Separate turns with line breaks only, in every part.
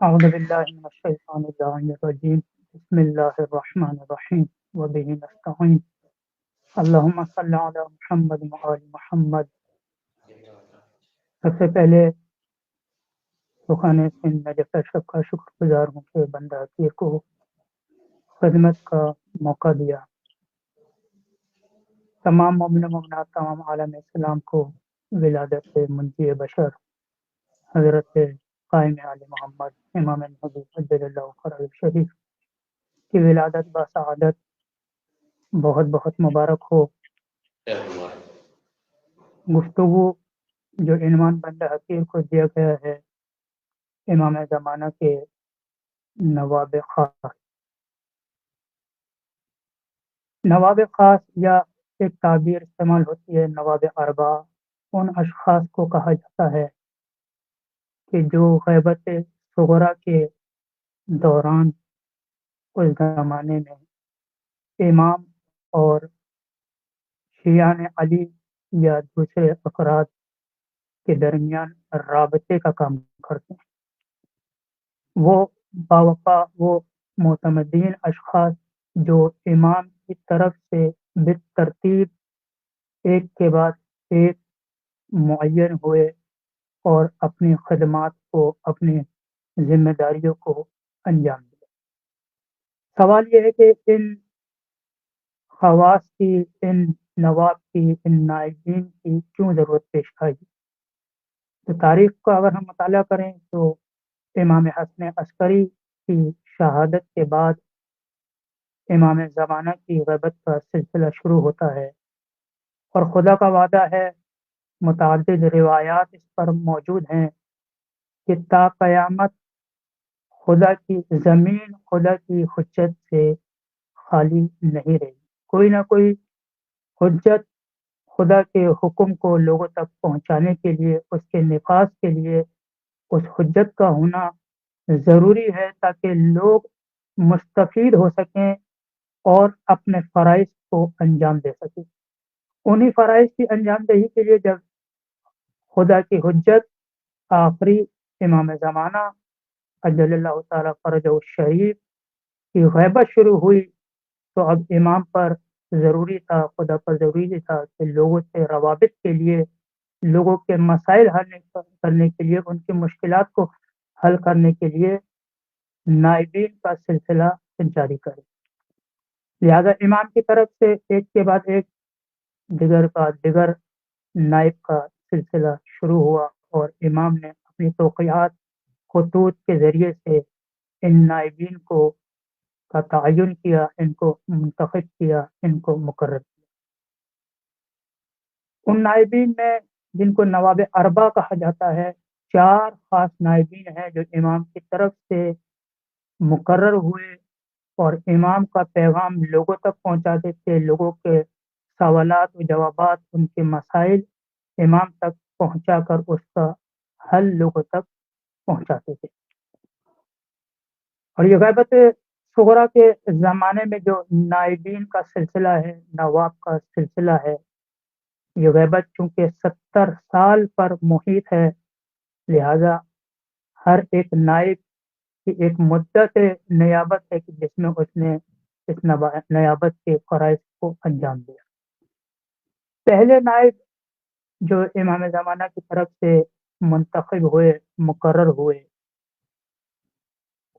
أعوذ بالله من الشيطان اللعين الرجيم بسم الله الرحمن الرحيم وبه نستعين اللهم صل على محمد وآل محمد۔ سب سے پہلے رخانے سے نجف اشرف کا شکر گزار ہوں کہ بندہ حقیر کو خدمت کا موقع دیا۔ تمام مومن و مومنات، تمام عالم اسلام کو ولادت منجی بشر حضرت قائم علی محمد امام نبی عجل اللہ فرج شریف کی ولادت بسعادت بہت بہت مبارک ہو۔ گفتگو جو عنوان بندہ حقیر کو دیا گیا ہے، امام زمانہ کے نواب خاص۔ نواب خاص یا ایک تعبیر استعمال ہوتی ہے نواب اربع، ان اشخاص کو کہا جاتا ہے کہ جو غیبت صغرا کے دوران اس زمانے میں امام اور شیعان علی یا دوسرے افراد کے درمیان رابطے کا کام کرتے ہیں۔ وہ باوقع وہ معتمدین اشخاص جو امام کی طرف سے بالترتیب ایک کے بعد ایک معین ہوئے اور اپنی خدمات کو، اپنی ذمہ داریوں کو انجام دیا۔ سوال یہ ہے کہ ان خواص کی، ان نواب کی، ان نائبین کی کیوں ضرورت پیش آئی؟ تو تاریخ کا اگر ہم مطالعہ کریں تو امام حسن عسکری کی شہادت کے بعد امام زمانہ کی غیبت کا سلسلہ شروع ہوتا ہے، اور خدا کا وعدہ ہے، متعدد روایات اس پر موجود ہیں کہ تا قیامت خدا کی زمین خدا کی حجت سے خالی نہیں رہی۔ کوئی نہ کوئی حجت خدا کے حکم کو لوگوں تک پہنچانے کے لیے، اس کے نفاذ کے لیے اس حجت کا ہونا ضروری ہے تاکہ لوگ مستفید ہو سکیں اور اپنے فرائض کو انجام دے سکیں۔ انہی فرائض کی انجام دہی کے لیے جب خدا کی حجت آخری امام زمانہ اجل اللہ تعالی فرجہ الشریف کی غیبت شروع ہوئی، تو اب امام پر ضروری تھا، خدا پر ضروری تھا کہ لوگوں سے روابط کے لیے، لوگوں کے مسائل حل کرنے کے لیے، ان کی مشکلات کو حل کرنے کے لیے نائبین کا سلسلہ جاری کرے۔ لہذا امام کی طرف سے ایک کے بعد ایک، دیگر کا دیگر نائب کا سلسلہ شروع ہوا، اور امام نے اپنی توقیعات خطوط کے ذریعے سے ان نائبین کو کا تعین کیا، ان کو منتخب کیا، ان کو مقرر کیا۔ ان نائبین میں جن کو نواب اربع کہا جاتا ہے، 4 خاص نائبین ہیں جو امام کی طرف سے مقرر ہوئے اور امام کا پیغام لوگوں تک پہنچاتے تھے، لوگوں کے سوالات و جوابات، ان کے مسائل امام تک پہنچا کر اس کا حل لوگوں تک پہنچاتے تھے۔ اور یہ غیبت صغرا کے زمانے میں جو نائبین کا سلسلہ ہے، نواب کا سلسلہ ہے، یہ غیبت چونکہ 70 سال پر محیط ہے، لہذا ہر ایک نائب کی ایک مدت نیابت ہے کہ جس میں اس نے اس نیابت کے فرائض کو انجام دیا۔ پہلے نائب جو امام زمانہ کی طرف سے منتخب ہوئے، مقرر ہوئے،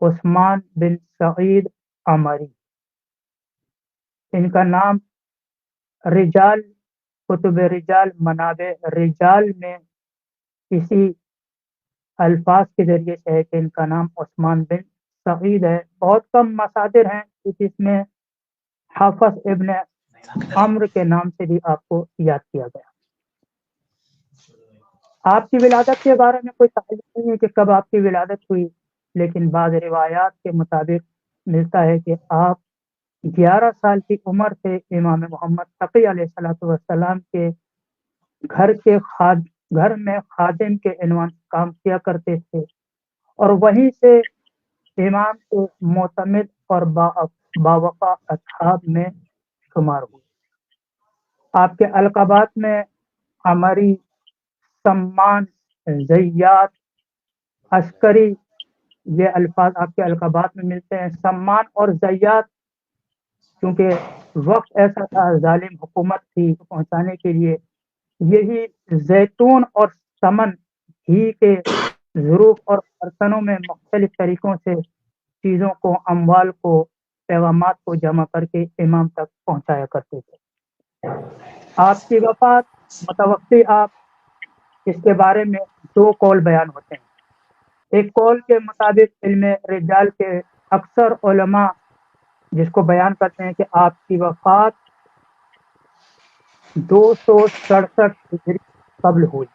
عثمان بن سعید عمری۔ ان کا نام رجال، کتب رجال، منابع رجال میں اسی الفاظ کے ذریعے سے ہے کہ ان کا نام عثمان بن سعید ہے۔ بہت کم مصادر ہیں جس میں حافظ ابن عمرو کے نام سے بھی آپ کو یاد کیا گیا۔ آپ کی ولادت کے بارے میں کوئی تعلق نہیں ہے کہ کب آپ کی ولادت ہوئی، لیکن بعض روایات کے مطابق ملتا ہے کہ آپ 11 سال کی عمر سے امام محمد تقی علیہ السلام کے گھر میں خادم کے عنوان کام کیا کرتے تھے، اور وہیں سے امام کے معتمد اور باوقار اصحاب میں شمار ہوئے۔ آپ کے القابات میں عمری، سمان، زیات، عسکری یہ الفاظ آپ کے القابات میں ملتے ہیں۔ سمان اور زیات، کیونکہ وقت ایسا تھا، ظالم حکومت تھی، پہنچانے کے لیے یہی زیتون اور سمن گھی کے ظروف اور برتنوں میں مختلف طریقوں سے چیزوں کو، اموال کو، پیغامات کو جمع کر کے امام تک پہنچایا کرتے تھے۔ آپ کی وفات متوقع، آپ اس کے بارے میں دو قول بیان ہوتے ہیں۔ ایک قول کے مطابق علم رجال کے اکثر علماء جس کو بیان کرتے ہیں کہ آپ کی وفات 267 ہجری قبل ہوئی،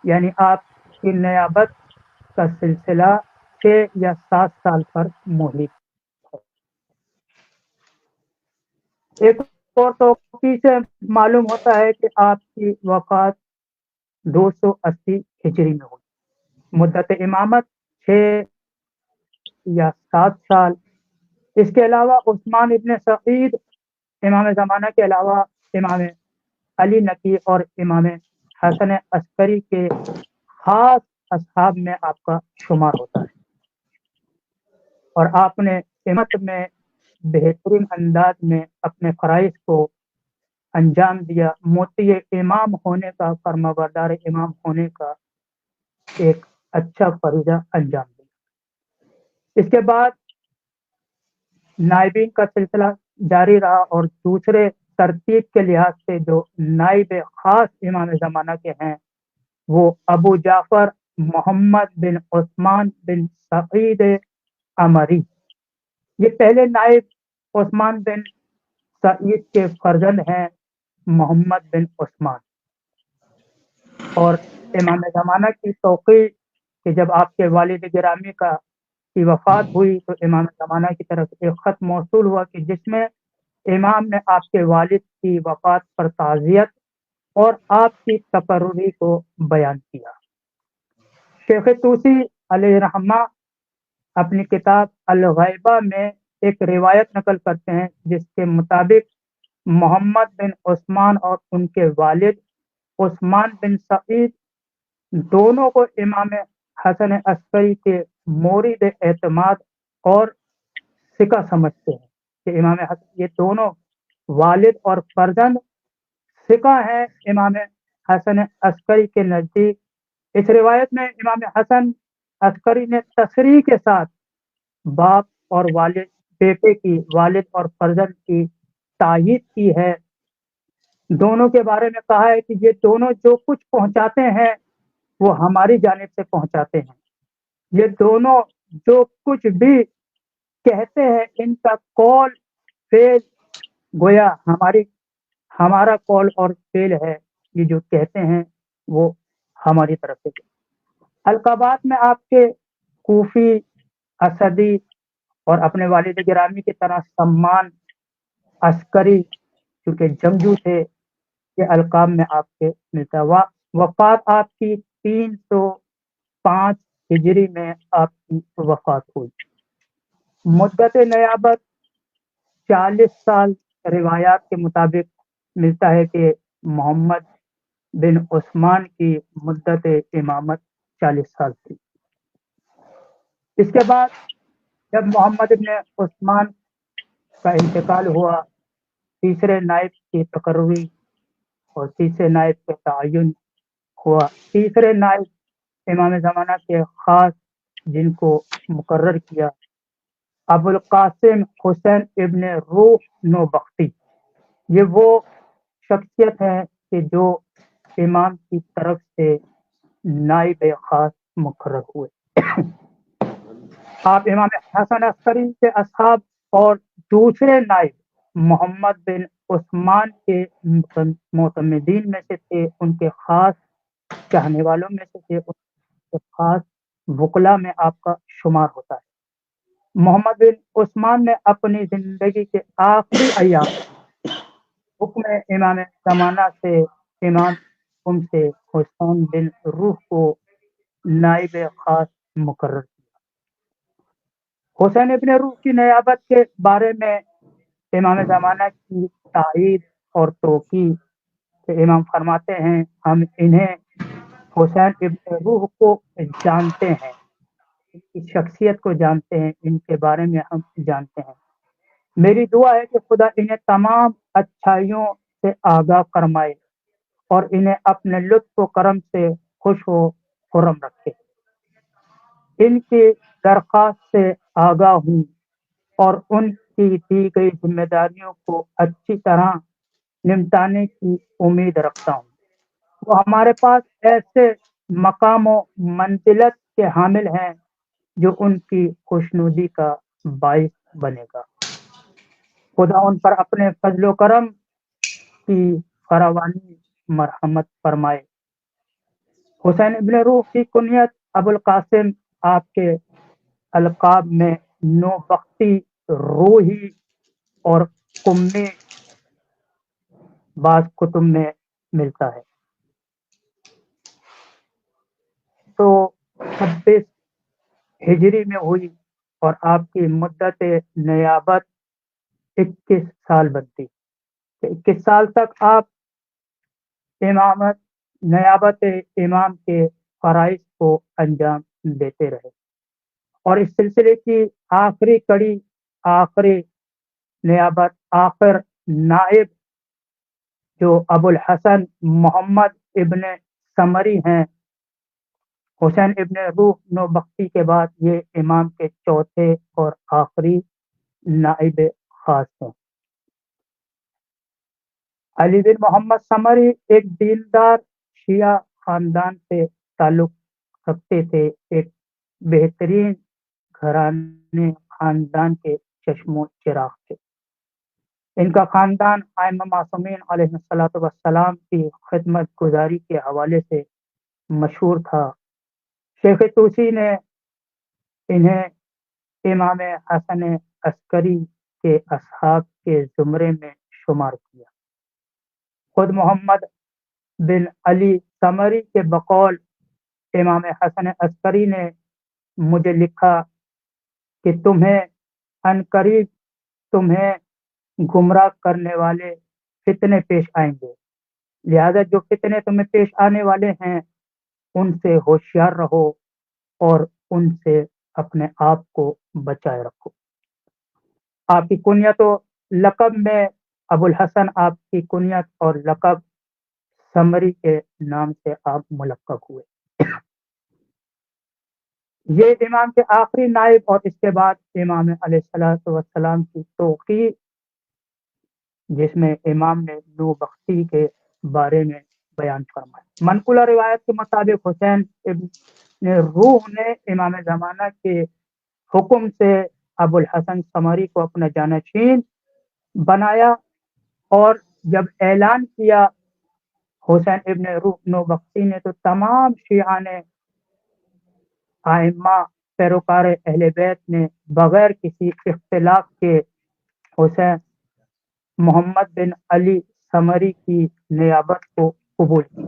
یعنی آپ کی نیابت کا سلسلہ 6 یا 7 سال پر محیط ہے۔ ایک اور توقی سے معلوم ہوتا ہے کہ آپ کی وفات 280 ہجری میں ہوئی، مدت امامت 6 یا 7 سال۔ اس کے علاوہ عثمان ابن سعید امام زمانہ کے علاوہ امام علی نقی اور امام حسن عسکری کے خاص اصحاب میں آپ کا شمار ہوتا ہے، اور آپ نے امت میں بہترین انداز میں اپنے فرائض کو انجام دیا، موتی امام ہونے کا، فرمانبردار امام ہونے کا ایک اچھا فریضہ انجام دیا۔ اس کے بعد نائبین کا سلسلہ جاری رہا، اور دوسرے ترتیب کے لحاظ سے جو نائب خاص امام زمانہ کے ہیں وہ ابو جعفر محمد بن عثمان بن سعید عمری، یہ پہلے نائب عثمان بن سعید کے فرزند ہیں محمد بن عثمان۔ اور امام زمانہ کی توقیع کہ جب آپ کے والد گرامی کی وفات ہوئی تو امام زمانہ کی طرف ایک خط موصول ہوا کہ جس میں امام نے آپ کے والد کی وفات پر تعزیت اور آپ کی تقرری کو بیان کیا۔ شیخ طوسی علیہ رحمہ اپنی کتاب الغیبہ میں ایک روایت نقل کرتے ہیں جس کے مطابق محمد بن عثمان اور ان کے والد عثمان بن سعید دونوں کو امام حسن عسکری کے مورد اعتماد اور ثقہ سمجھتے ہیں، کہ امام حسن، یہ دونوں والد اور فرزند ثقہ ہیں امام حسن عسکری کے نزدیک۔ اس روایت میں امام حسن عسکری نے تصریح کے ساتھ باپ اور والد، بیٹے کی، والد اور فرزند کی تائید کی ہے۔ دونوں کے بارے میں کہا ہے کہ یہ دونوں جو کچھ پہنچاتے ہیں وہ ہماری جانب سے پہنچاتے ہیں، یہ دونوں جو کچھ بھی کہتے ہیں ان کا قول فعل گویا ہمارا قول اور فعل ہے، یہ جو کہتے ہیں وہ ہماری طرف سے۔ القابات میں آپ کے کوفی، اسدی اور اپنے والد گرامی کی طرح سمان، عسکری، کیونکہ جنگجو تھے، یہ القاب میں آپ کے ملتا ہے۔ وفات آپ کی 305 ہجری میں آپ کی وفات ہوئی۔ مدت نیابت 40 سال روایات کے مطابق ملتا ہے کہ محمد بن عثمان کی مدت امامت 40 سال تھی۔ اس کے بعد جب محمد بن عثمان کا انتقال ہوا، تیسرے نائب کی تقرری اور تیسرے نائب کا تعین ہوا۔ تیسرے نائب امام زمانہ کے خاص جن کو مقرر کیا ابو القاسم حسین ابن روح نوبختی، یہ وہ شخصیت ہے کہ جو امام کی طرف سے نائب خاص مقرر ہوئے۔ آپ امام حسن عسکری کے اصحاب اور دوسرے نائب محمد بن عثمان کے معتمدین میں سے تھے، ان کے خاص چاہنے والوں میں سے تھے، ان کے خاص وکلا میں آپ کا شمار ہوتا ہے۔ محمد بن عثمان نے اپنی زندگی کے آخری ایام حکم امام زمانہ سے امام سے حسین بن روح کو نائب خاص مقرر کیا۔ حسین ابن روح کی نیابت کے بارے میں امام زمانہ کی تائید اور توقیع کہ امام فرماتے ہیں ہم انہیں حسین ابن روح کو جانتے ہیں، ان کی شخصیت کو جانتے ہیں، ان کے بارے میں ہم جانتے ہیں۔ میری دعا ہے کہ خدا انہیں تمام اچھائیوں سے آگاہ فرمائے اور انہیں اپنے لطف و کرم سے خوش و خرم رکھے۔ ان کی درخواست سے آگاہ ہوں اور ان کی دی گئی ذمہ داریوں کو اچھی طرح نمٹانے کی امید رکھتا ہوں۔ وہ ہمارے پاس ایسے مقام و منزلت کے حامل ہیں جو ان کی خوشنودی کا باعث بنے گا۔ خدا ان پر اپنے فضل و کرم کی فراوانی مرحمت فرمائے۔ حسین ابن روح کی کنیت ابو القاسم آپ کے القاب میں نو بختی، روحی اور قمی بعض کتب میں ملتا ہے۔ تو 26 ہجری میں ہوئی اور آپ کی مدت نیابت 21 سال بنتی۔ 21 سال تک آپ امامت نیابت امام کے فرائض کو انجام دیتے رہے، اور اس سلسلے کی آخری کڑی، آخری نیابت، آخر نائب جو ابو الحسن محمد ابن ثمری ہیں، حسین ابن روح نوبختی کے بعد یہ امام کے چوتھے اور آخری نائب خاص ہیں۔ علی بن محمد ثمری ایک دیندار شیعہ خاندان سے تعلق رکھتے تھے، ایک بہترین گھرانے خاندان کے چشم و چراغ تھے۔ ان کا خاندان ائمہ معصومین علیہ الصلوۃ والسلام کی خدمت گزاری کے حوالے سے مشہور تھا۔ شیخ توسی نے انہیں امام حسن عسکری کے اصحاب کے زمرے میں شمار کیا۔ خود محمد بن علی ثمری کے بقول امام حسن عسکری نے مجھے لکھا کہ تمہیں عنقریب تمہیں گمراہ کرنے والے فتنے پیش آئیں گے، لہذا جو فتنے تمہیں پیش آنے والے ہیں ان سے ہوشیار رہو اور ان سے اپنے آپ کو بچائے رکھو۔ آپ کی کنیت و لقب میں ابو الحسن، آپ کی کنیت اور لقب ثمری کے نام سے آپ ملقب ہوئے۔ یہ امام کے آخری نائب اور اس کے بعد امام علیہ الصلوۃ والسلام کی توقیع، جس میں امام نے نو بختی کے بارے میں بیان فرمایا۔ منقولہ روایت کے مطابق حسین ابن روح نے امام زمانہ کے حکم سے ابو الحسن ثمری کو اپنا جانشین بنایا، اور جب اعلان کیا حسین ابن روح نوبختی نے تو تمام شیعہ نے، ائمہ پیروکار اہل بیت نے بغیر کسی اختلاف کے حسین محمد بن علی ثمری کی نیابت کو قبول کی،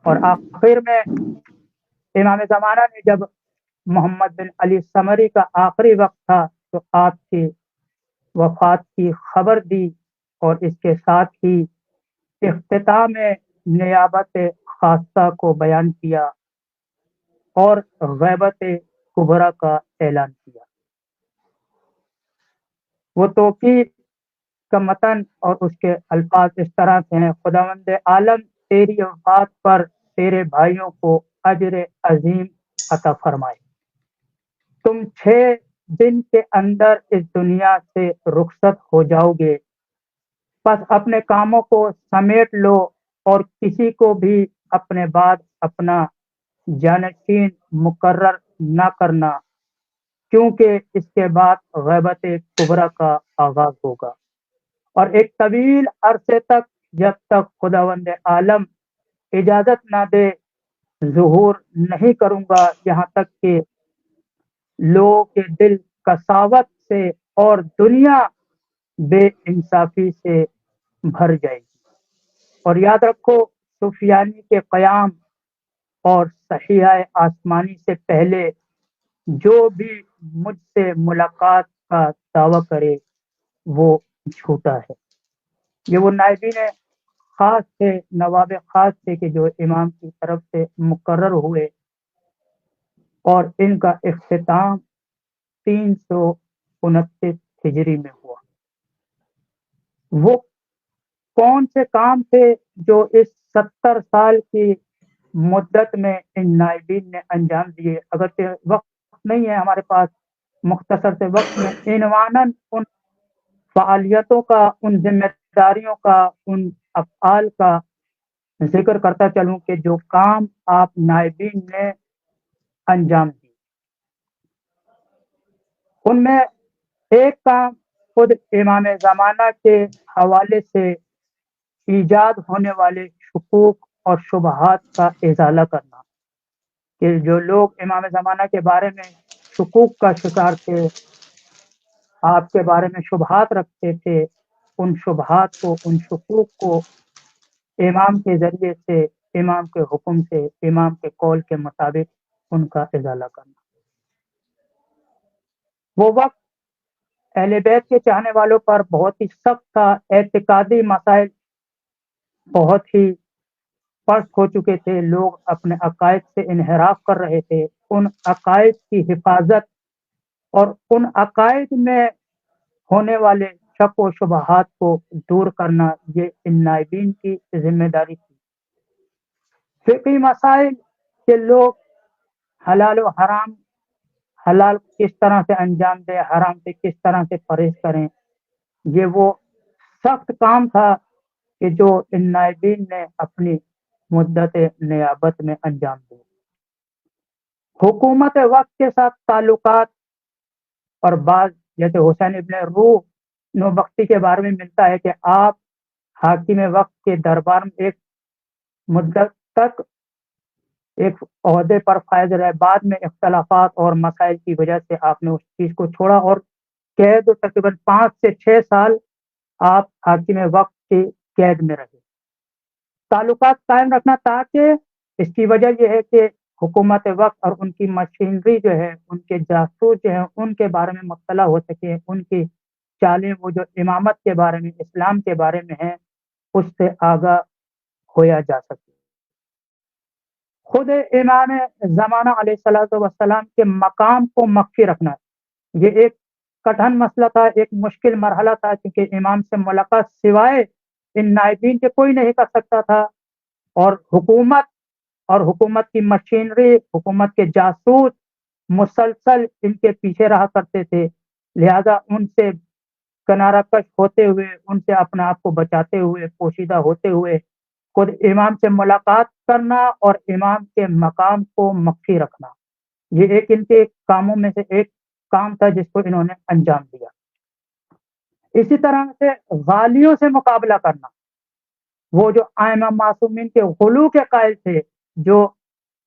اور آخر میں امام زمانہ نے جب محمد بن علی ثمری کا آخری وقت تھا تو آپ کی وفات کی خبر دی، اور اس کے ساتھ ہی اختتام نیابت خاصہ کو بیان کیا اور غیبت کبریٰ کا اعلان کیا۔ وہ توقیع کا متن اور اس کے الفاظ اس طرح سے ہیں: خداوند عالم تیری وفات پر تیرے بھائیوں کو اجر عظیم عطا فرمائے۔ تم 6 دن کے اندر اس دنیا سے رخصت ہو جاؤ گے، پس اپنے کاموں کو سمیٹ لو اور کسی کو بھی اپنے بعد اپنا جانشین مقرر نہ کرنا، کیونکہ اس کے بعد غیبت کبریٰ کا آغاز ہوگا، اور ایک طویل عرصے تک جب تک خداوند عالم اجازت نہ دے ظہور نہیں کروں گا، یہاں تک کہ لوگوں کے دل قساوت سے اور دنیا بے انصافی سے بھر جائے گی۔ اور یاد رکھو، سفیانی کے قیام اور صحیحہ آسمانی سے پہلے جو بھی مجھ سے ملاقات کا دعویٰ کرے وہ جھوٹا ہے۔ یہ وہ نائبین خاص تھے، نواب خاص تھے کہ جو امام کی طرف سے مقرر ہوئے، اور ان کا اختتام 329 ہجری میں ہوا۔ وہ کون سے کام تھے جو اس 70 سال کی مدت میں ان نائبین نے انجام دیے؟ اگرچہ وقت نہیں ہے ہمارے پاس، مختصر سے وقت میں عنواناً ان فعالیتوں کا، ان ذمہ داریوں کا، ان افعال کا ذکر کرتا چلوں کہ جو کام آپ نائبین نے انجام دی۔ ان میں ایک کام خود امام زمانہ کے حوالے سے ایجاد ہونے والے شکوک اور شبہات کا ازالہ کرنا، کہ جو لوگ امام زمانہ کے بارے میں شکوک کا شکار تھے، آپ کے بارے میں شبہات رکھتے تھے، ان شبہات کو، ان شکوک کو امام کے ذریعے سے، امام کے حکم سے، امام کے قول کے مطابق ان کا ازالہ کرنا۔ وہ وقت اہل بیت کے چاہنے والوں پر بہت ہی سخت تھا، اعتقادی مسائل بہت ہی پست ہو چکے تھے، لوگ اپنے عقائد سے انحراف کر رہے تھے۔ ان عقائد کی حفاظت اور ان عقائد میں ہونے والے شک و شبہات کو دور کرنا، یہ ان نائبین کی ذمہ داری تھی۔ فقہی مسائل کے لوگ حلال و حرام، حلال کس طرح سے انجام دے، حرام سے کس طرح سے پرہیز کریں، یہ وہ سخت کام تھا کہ جو ان نائبین نے اپنی مدت نیابت میں انجام دی۔ حکومت وقت کے ساتھ تعلقات، اور بعض جیسے حسین ابن روح نوبختی کے بارے میں ملتا ہے کہ آپ حاکم وقت کے دربار میں ایک مدت تک ایک عہدے پر فائز رہے، بعد میں اختلافات اور مسائل کی وجہ سے آپ نے اس چیز کو چھوڑا، اور قید تقریباً 5 سے 6 سال آپ حاکم وقت کی قید میں رہے۔ تعلقات قائم رکھنا، تاکہ اس کی وجہ یہ ہے کہ حکومت وقت اور ان کی مشینری جو ہے، ان کے جاسوس جو ہیں، ان کے بارے میں مطلع ہو سکے، ان کی چالیں وہ جو امامت کے بارے میں، اسلام کے بارے میں ہیں، اس سے آگاہ ہویا جا سکے۔ خود امام زمانہ علیہ السلام کے مقام کو مخفی رکھنا، یہ ایک کٹھن مسئلہ تھا، ایک مشکل مرحلہ تھا، کیونکہ امام سے ملاقات سوائے ان نائبین کے کوئی نہیں کر سکتا تھا، اور حکومت کی مشینری، حکومت کے جاسوس مسلسل ان کے پیچھے رہا کرتے تھے، لہذا ان سے کنارہ کش ہوتے ہوئے، ان سے اپنے آپ کو بچاتے ہوئے، پوشیدہ ہوتے ہوئے خود امام سے ملاقات کرنا اور امام کے مقام کو مخفی رکھنا، یہ ایک ان کے کاموں میں سے ایک کام تھا جس کو انہوں نے انجام دیا۔ اسی طرح سے غالیوں سے مقابلہ کرنا، وہ جو ائمہ معصومین کے غلو کے قائل تھے، جو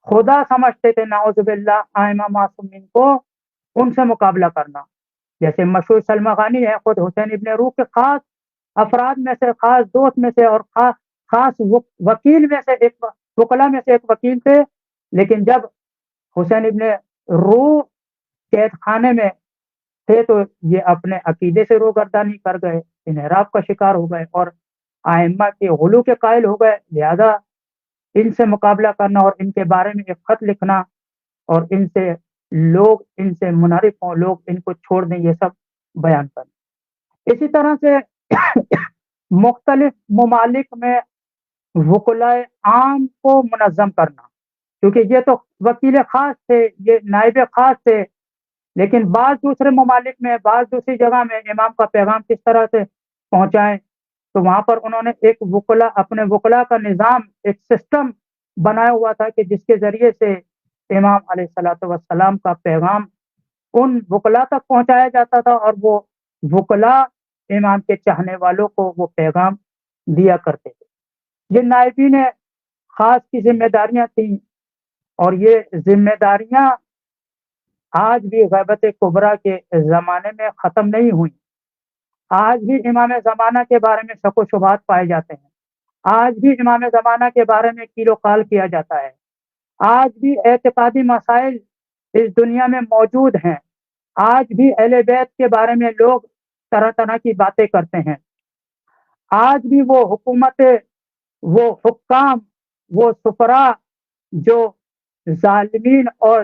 خدا سمجھتے تھے نعوذ باللہ ائمہ معصومین کو، ان سے مقابلہ کرنا، جیسے مشہور سلمہ غانی ہے، خود حسین ابن روح کے خاص افراد میں سے، خاص دوست میں سے، اور خاص وکیل میں سے ایک، وکلا میں سے ایک وکیل تھے، لیکن جب حسین ابن روح قید خانے میں تھے تو یہ اپنے عقیدے سے روگردانی کر گئے، انحراف کا شکار ہو گئے، اور ائمہ کے غلو کے قائل ہو گئے، لہذا ان سے مقابلہ کرنا اور ان کے بارے میں ایک خط لکھنا، اور ان سے منحرف ہوں، لوگ ان کو چھوڑ دیں، یہ سب بیان کرنا۔ اسی طرح سے مختلف ممالک میں وکلائے عام کو منظم کرنا، کیونکہ یہ تو وکیل خاص تھے، یہ نائب خاص تھے، لیکن بعض دوسرے ممالک میں، بعض دوسری جگہ میں امام کا پیغام کس طرح سے پہنچائیں، تو وہاں پر انہوں نے ایک اپنے وکلا کا نظام، ایک سسٹم بنایا ہوا تھا کہ جس کے ذریعے سے امام علیہ السلام کا پیغام ان وکلا تک پہنچایا جاتا تھا، اور وہ وکلا امام کے چاہنے والوں کو وہ پیغام دیا کرتے تھے۔ یہ نائبین خاص کی ذمہ داریاں تھیں، اور یہ ذمہ داریاں آج بھی غیبت کبریٰ کے زمانے میں ختم نہیں ہوئی۔ آج بھی امام زمانہ کے بارے میں شک و شبہات پائے جاتے ہیں، آج بھی امام زمانہ کے بارے میں کیل و قال کیا جاتا ہے، آج بھی اعتقادی مسائل اس دنیا میں موجود ہیں، آج بھی اہل بیت کے بارے میں لوگ طرح طرح کی باتیں کرتے ہیں، آج بھی وہ حکومتیں، وہ حکام، وہ سفراء جو ظالمین اور